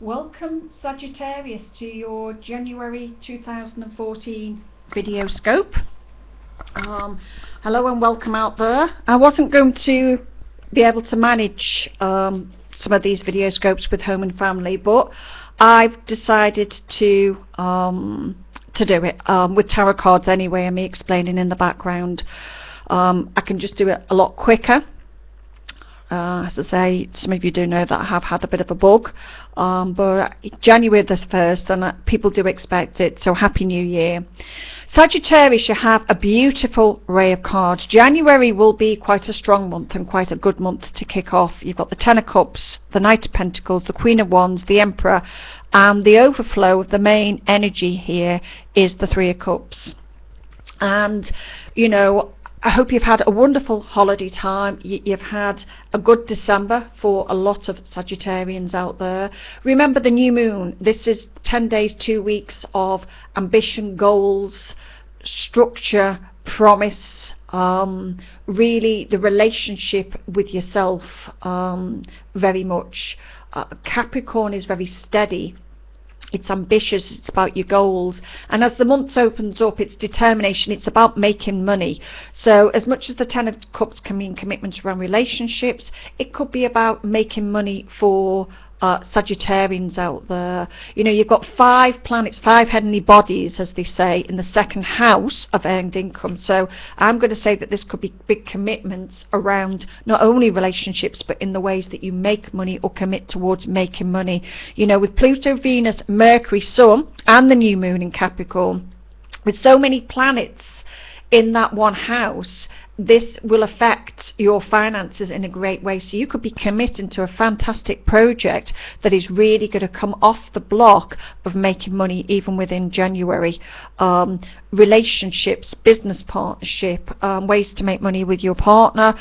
Welcome Sagittarius to your January 2014 video scope. Hello and welcome out there. I wasn't going to be able to manage some of these video scopes with home and family, but I've decided to do it with tarot cards anyway, and me explaining in the background. I can just do it a lot quicker. As I say, some of you do know that I have had a bit of a bug, but January the 1st, and people do expect it, so Happy New Year. Sagittarius, you have a beautiful array of cards. January will be quite a strong month and quite a good month to kick off. You've got the Ten of Cups, the Knight of Pentacles, the Queen of Wands, the Emperor, and the overflow of the main energy here is the Three of Cups. And, you know, I hope you've had a wonderful holiday time. You've had a good December for a lot of Sagittarians out there. Remember the new moon. This is 10 days, 2 weeks of ambition, goals, structure, promise, really the relationship with yourself, very much. Capricorn is very steady. It's ambitious, it's about your goals, and as the month opens up, it's determination, it's about making money. So as much as the Ten of Cups can mean commitment around relationships, it could be about making money for Sagittarians out there. You know, you've got 5 planets, 5 heavenly bodies, as they say, in the second house of earned income. So I'm going to say that this could be big commitments around not only relationships, but in the ways that you make money or commit towards making money. You know, with Pluto, Venus, Mercury, Sun, and the new moon in Capricorn, with so many planets in that one house, this will affect your finances in a great way. So you could be committing to a fantastic project that is really going to come off the block of making money even within January. Relationships, business partnership, ways to make money with your partner.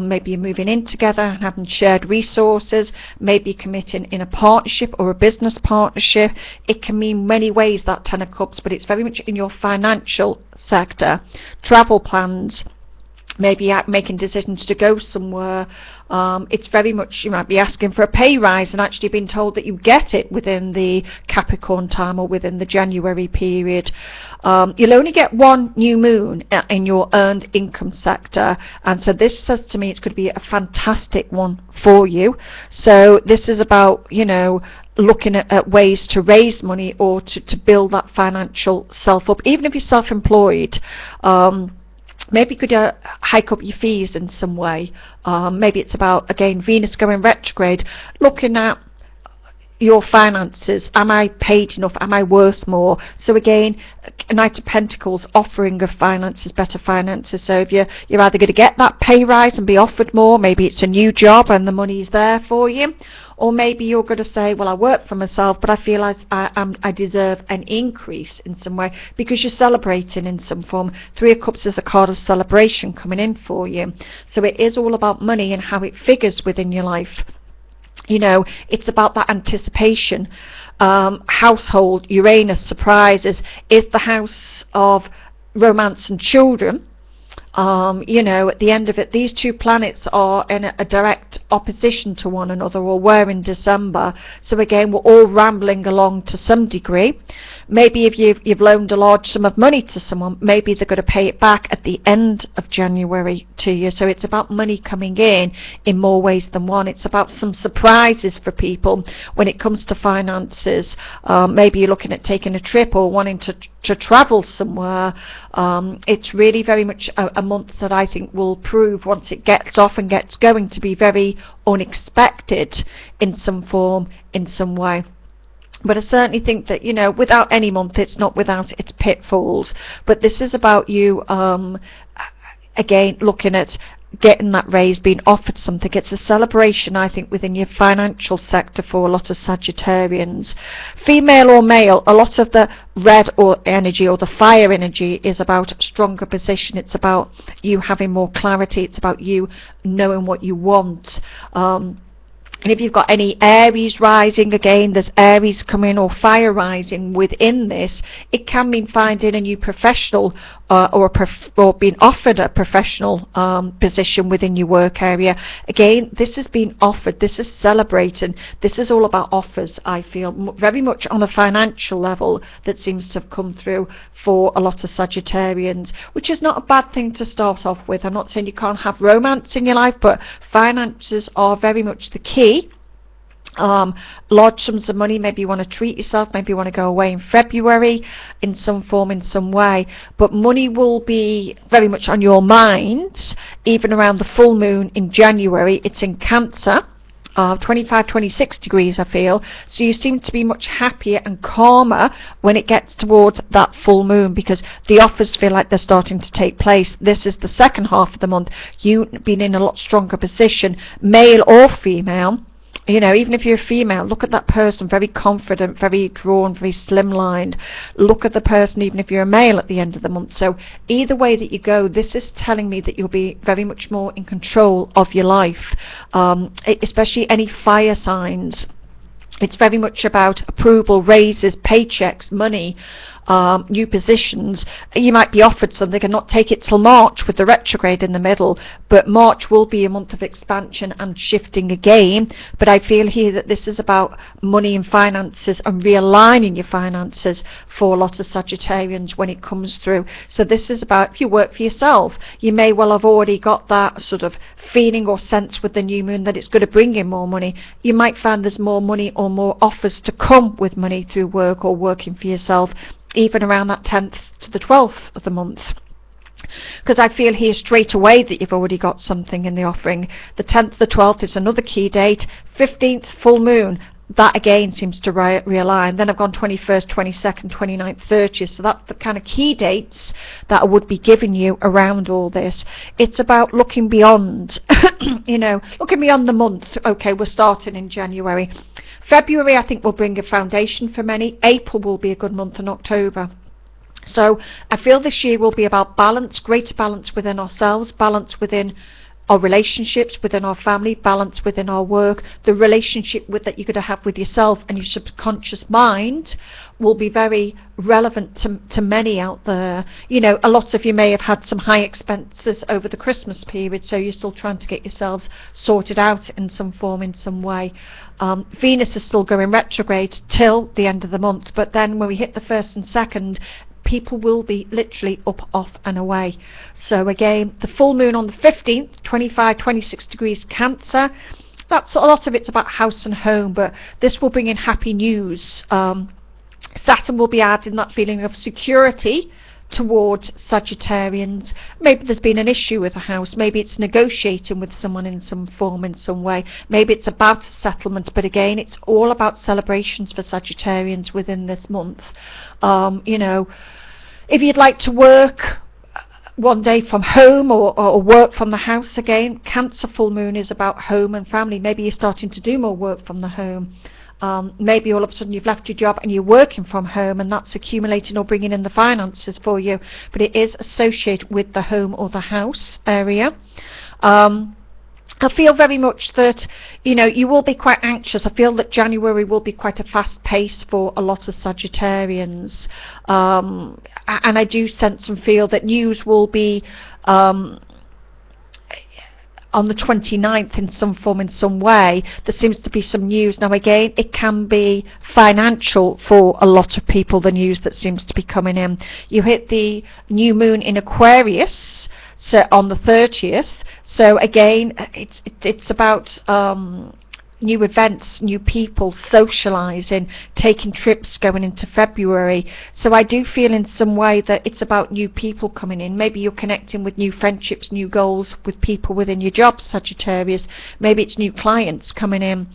Maybe you're moving in together and having shared resources. Maybe committing in a partnership or a business partnership. It can mean many ways, that Ten of Cups, but it's very much in your financial sector. Travel plans. Maybe making decisions to go somewhere. It's very much, you might be asking for a pay rise and actually being told that you get it within the Capricorn time or within the January period. You'll only get one new moon in your earned income sector, and so this says to me it's going to be a fantastic one for you. So this is about, you know, looking at ways to raise money or to build that financial self up, even if you're self-employed. Maybe you could hike up your fees in some way. Maybe it's about, again, Venus going retrograde, looking at your finances. Am I paid enough? Am I worth more? So again, a Knight of Pentacles, offering of finances, better finances. So if you're either going to get that pay rise and be offered more, maybe it's a new job and the money's there for you, or maybe you're going to say, well, I work for myself, but I feel I deserve an increase in some way, because you're celebrating in some form. Three of Cups is a card of celebration coming in for you. So it is all about money and how it figures within your life. You know, it's about that anticipation. Household, Uranus, surprises, is the house of romance and children. You know, at the end of it, these two planets are in a direct opposition to one another, or were in December. So again, we're all rambling along to some degree. Maybe if you've loaned a large sum of money to someone, maybe they're going to pay it back at the end of January to you. So it's about money coming in more ways than one. It's about some surprises for people when it comes to finances. Maybe you're looking at taking a trip or wanting to travel somewhere. It's really very much a month that I think will prove, once it gets off and gets going, to be very unexpected in some form, in some way. But I certainly think that, you know, without any month, it's not without its pitfalls. But this is about you, again, looking at getting that raise, being offered something. It's a celebration, I think, within your financial sector for a lot of Sagittarians. Female or male, a lot of the red or energy or the fire energy is about stronger position. It's about you having more clarity. It's about you knowing what you want. And if you've got any Aries rising, again, there's Aries coming or fire rising within this, it can mean finding a new professional or being offered a professional position within your work area. Again, this is being offered, this is celebrating, this is all about offers, I feel, very much on a financial level that seems to have come through for a lot of Sagittarians, which is not a bad thing to start off with. I'm not saying you can't have romance in your life, but finances are very much the key. Large sums of money, maybe you want to treat yourself, maybe you want to go away in February in some form, in some way, but money will be very much on your mind even around the full moon in January. It's in Cancer, 25, 26 degrees, I feel, so you seem to be much happier and calmer when it gets towards that full moon, because the offers feel like they're starting to take place. This is the second half of the month, you being in a lot stronger position, male or female. You know, even if you're a female, look at that person, very confident, very drawn, very slimlined. Look at the person, even if you're a male, at the end of the month. So either way that you go, this is telling me that you'll be very much more in control of your life, especially any fire signs. It's very much about approval, raises, paychecks, money, new positions. You might be offered something and not take it till March with the retrograde in the middle, but March will be a month of expansion and shifting again. But I feel here that this is about money and finances and realigning your finances for a lot of Sagittarians when it comes through. So this is about, if you work for yourself, you may well have already got that sort of feeling or sense with the new moon that it's going to bring in more money. You might find there's more money or more offers to come with money through work or working for yourself, even around that 10th to the 12th of the month. Because I feel here straight away that you've already got something in the offering. The 10th, the 12th is another key date. 15th, full moon. That again seems to realign. Then I've gone 21st, 22nd, 29th, 30th. So that's the kind of key dates that I would be giving you around all this. It's about looking beyond, you know, looking beyond the month. Okay, we're starting in January. February, I think, will bring a foundation for many. April will be a good month, and October. So I feel this year will be about balance, greater balance within ourselves, balance within our relationships, within our family, balance within our work. The relationship that you're going to have with yourself and your subconscious mind will be very relevant to many out there. You know, a lot of you may have had some high expenses over the Christmas period, so you're still trying to get yourselves sorted out in some form, in some way. Venus is still going retrograde till the end of the month, but then when we hit the 1st and 2nd, people will be literally up, off and away. So again, the full moon on the 15th, 25, 26 degrees Cancer. That's a lot of it's about house and home, but this will bring in happy news. Saturn will be adding that feeling of security towards Sagittarians. Maybe there's been an issue with a house, maybe it's negotiating with someone in some form, in some way, maybe it's about a settlement, but again, it's all about celebrations for Sagittarians within this month. You know, if you'd like to work one day from home or work from the house, again, Cancer full moon is about home and family. Maybe you're starting to do more work from the home. Maybe all of a sudden you've left your job and you're working from home, and that's accumulating or bringing in the finances for you, but it is associated with the home or the house area. I feel very much that, you know, you will be quite anxious. I feel that January will be quite a fast pace for a lot of Sagittarians, and I do sense and feel that news will be on the 29th in some form, in some way. There seems to be some news. Now again, it can be financial for a lot of people, the news that seems to be coming in. You hit the new moon in Aquarius, so on the 30th. So again, it's about new events, new people, socialising, taking trips going into February. So I do feel in some way that it's about new people coming in. Maybe you're connecting with new friendships, new goals with people within your job, Sagittarius. Maybe it's new clients coming in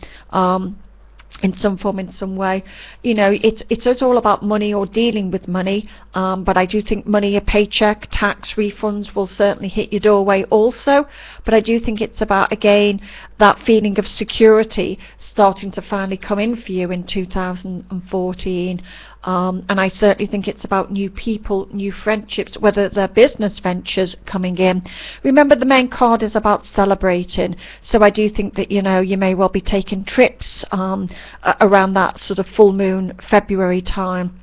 some form, in some way. You know, it's all about money or dealing with money, but I do think money, a paycheck, tax refunds will certainly hit your doorway also. But I do think it's about, again, that feeling of security starting to finally come in for you in 2014. and I certainly think it's about new people, new friendships, whether they're business ventures coming in. Remember, the main card is about celebrating, so I do think that, you know, you may well be taking trips around that sort of full moon February time.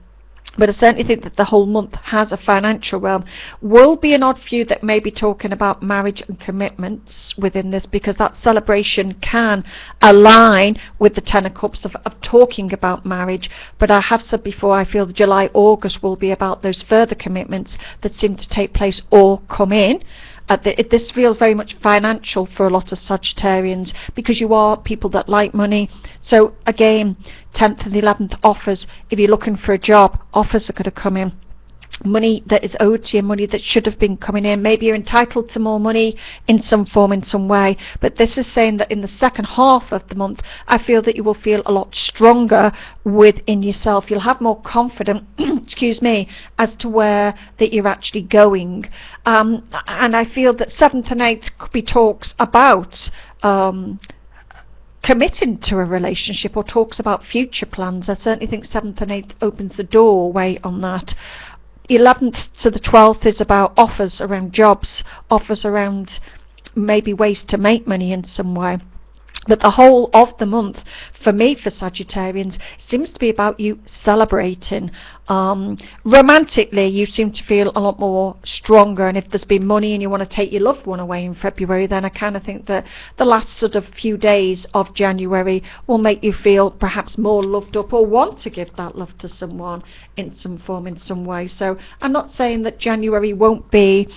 But I certainly think that the whole month has a financial realm. Will be an odd few that may be talking about marriage and commitments within this, because that celebration can align with the Ten of Cups of talking about marriage. But I have said before, I feel July, August will be about those further commitments that seem to take place or come in. This feels very much financial for a lot of Sagittarians, because you are people that like money. So again, 10th and 11th offers. If you're looking for a job, offers are going to come in. Money that is owed to you, money that should have been coming in. Maybe you're entitled to more money in some form, in some way. But this is saying that in the second half of the month, I feel that you will feel a lot stronger within yourself. You'll have more confidence, excuse me, as to where that you're actually going. And I feel that 7th and 8th could be talks about committing to a relationship, or talks about future plans. I certainly think 7th and 8th opens the doorway on that. 11th to the 12th is about offers around jobs, offers around maybe ways to make money in some way. But the whole of the month, for me, for Sagittarians, seems to be about you celebrating. Romantically, you seem to feel a lot more stronger, and if there's been money and you want to take your loved one away in February, then I kind of think that the last sort of few days of January will make you feel perhaps more loved up, or want to give that love to someone in some form, in some way. So I'm not saying that January won't be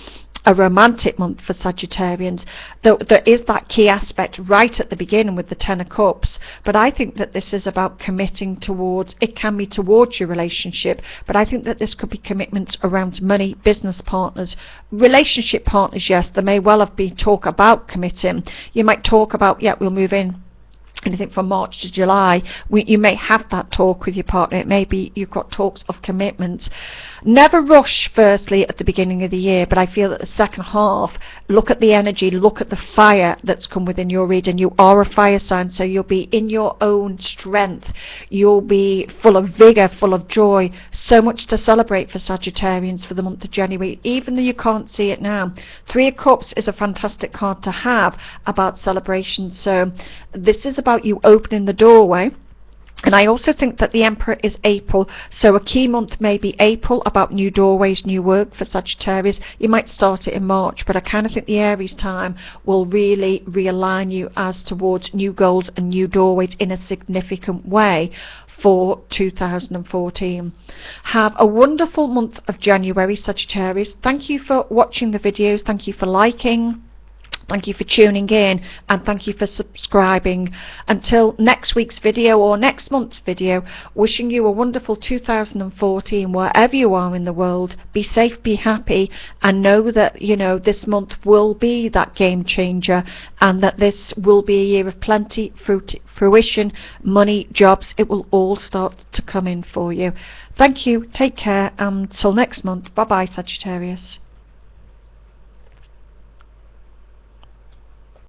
a romantic month for Sagittarians, though there is that key aspect right at the beginning with the Ten of Cups. But I think that this is about committing towards, it can be towards your relationship, but I think that this could be commitments around money, business partners, relationship partners. Yes, there may well have been talk about committing. You might talk about, yeah, we'll move in anything from March to July. You may have that talk with your partner. It may be you've got talks of commitments. Never rush firstly at the beginning of the year, but I feel that the second half, look at the energy, look at the fire that's come within your region. You are a fire sign, so you'll be in your own strength. You'll be full of vigor, full of joy. So much to celebrate for Sagittarians for the month of January, even though you can't see it now. 3 of Cups is a fantastic card to have about celebration. So this is about you opening the doorway. And I also think that the Emperor is April, so a key month may be April, about new doorways, new work for Sagittarius. You might start it in March, but I kind of think the Aries time will really realign you as towards new goals and new doorways in a significant way for 2014. Have a wonderful month of January, Sagittarius. Thank you for watching the videos. Thank you for liking. Thank you for tuning in, and thank you for subscribing. Until next week's video or next month's video, wishing you a wonderful 2014 wherever you are in the world. Be safe, be happy, and know that, you know, this month will be that game changer, and that this will be a year of plenty, fruition, money, jobs. It will all start to come in for you. Thank you, take care, and until next month. Bye bye, Sagittarius.